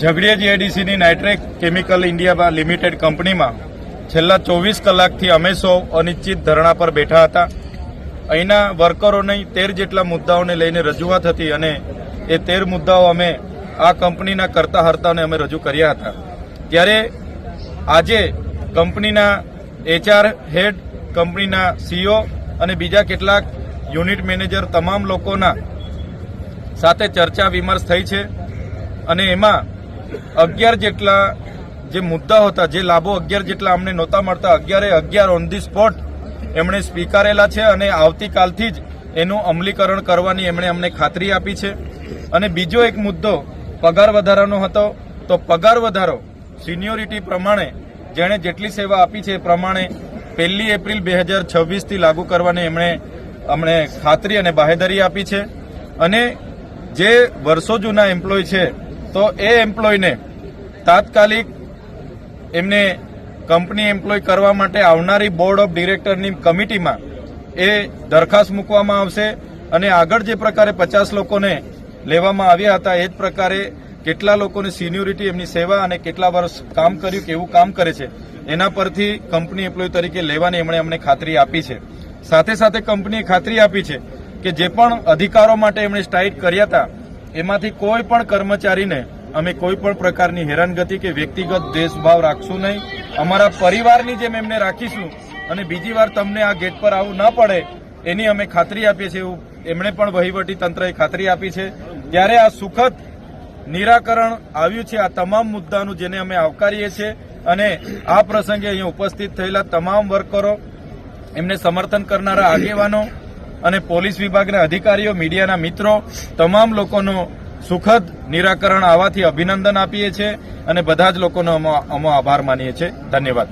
ઝઘડિયા જીઆઈડીસીની nitrate chemical India limited કંપનીમાં છેલ્લા 24 કલાકથી અમે સૌ અનિશ્ચિત ધરણા પર બેઠા હતા. અહીંના વર્કરોની 13 જેટલા મુદ્દાઓને લઈને રજૂઆત હતી અને એ 13 મુદ્દાઓ અમે આ કંપનીના કરતા હર્તાઓને અમે રજૂ કર્યા હતા. ત્યારે આજે કંપનીના HR હેડ, કંપનીના CEO અને બીજા કેટલાક યુનિટ મેનેજર તમામ લોકોના સાથે ચર્ચા વિમર્શ થઈ છે અને એમાં 11 જેટલા જે મુદ્દાઓ હતા, જે લાભો 11 જેટલા અમને નહોતા મળતા, 11 ઓન ધી સ્પોટ એમણે સ્વીકારેલા છે અને આવતીકાલથી જ એનું અમલીકરણ કરવાની એમણે અમને ખાતરી આપી છે. અને બીજો એક મુદ્દો પગાર વધારાનો હતો, તો પગાર વધારો સિનિયોરિટી પ્રમાણે જેણે જેટલી સેવા આપી છે એ પ્રમાણે 1 એપ્રિલ 2026થી લાગુ કરવાની અમને ખાતરી અને બાહેધરી આપી છે. અને જે વર્ષો જૂના એમ્પ્લોય છે તો એ એમ્પ્લોયને તાત્કાલિક એમને કંપની એમ્પ્લોય કરવા માટે આવનારી બોર્ડ ઓફ ડિરેક્ટરની કમિટીમાં એ દરખાસ્ત મૂકવામાં આવશે અને આગળ જે પ્રકારે 50 લોકોને લેવામાં આવ્યા હતા એ જ પ્રકારે કેટલા લોકોની સિનિયોરિટી, એમની સેવા અને કેટલા વર્ષ કામ કર્યું, કેવું કામ કરે છે એના પરથી કંપની એમ્પ્લોય તરીકે લેવાની એમણે અમને ખાતરી આપી છે. સાથે સાથે કંપનીએ ખાતરી આપી છે કે જે પણ અધિકારો માટે એમણે સ્ટ્રાઇક કર્યા હતા એમાંથી કોઈ પણ કર્મચારીને અમે કોઈ પણ પ્રકારની હેરાનગતિ કે વ્યક્તિગત દ્વેષભાવ રાખશું નહીં. અમારા પરિવારની જેમ એમને રાખીશું અને બીજી વાર તમને આ ગેટ પર આવવું ન પડે એની અમે ખાતરી આપીએ છીએ એવું એમણે પણ વહીવટી તંત્રએ ખાતરી આપી છે. ત્યારે આ સુખદ નિરાકરણ આવ્યું છે આ તમામ મુદ્દાનું, જેને અમે આવકારીએ છીએ. અને આ પ્રસંગે અહીંયા ઉપસ્થિત થયેલા તમામ વર્કરો, એમને સમર્થન કરનારા આગેવાનો અને પોલીસ વિભાગના અધિકારીઓ, મીડિયાના મિત્રો, તમામ લોકોનો સુખદ નિરાકરણ આવવાથી અભિનંદન આપીએ છીએ અને બધા જ લોકોનો અમે આભાર માનીએ છીએ. ધન્યવાદ.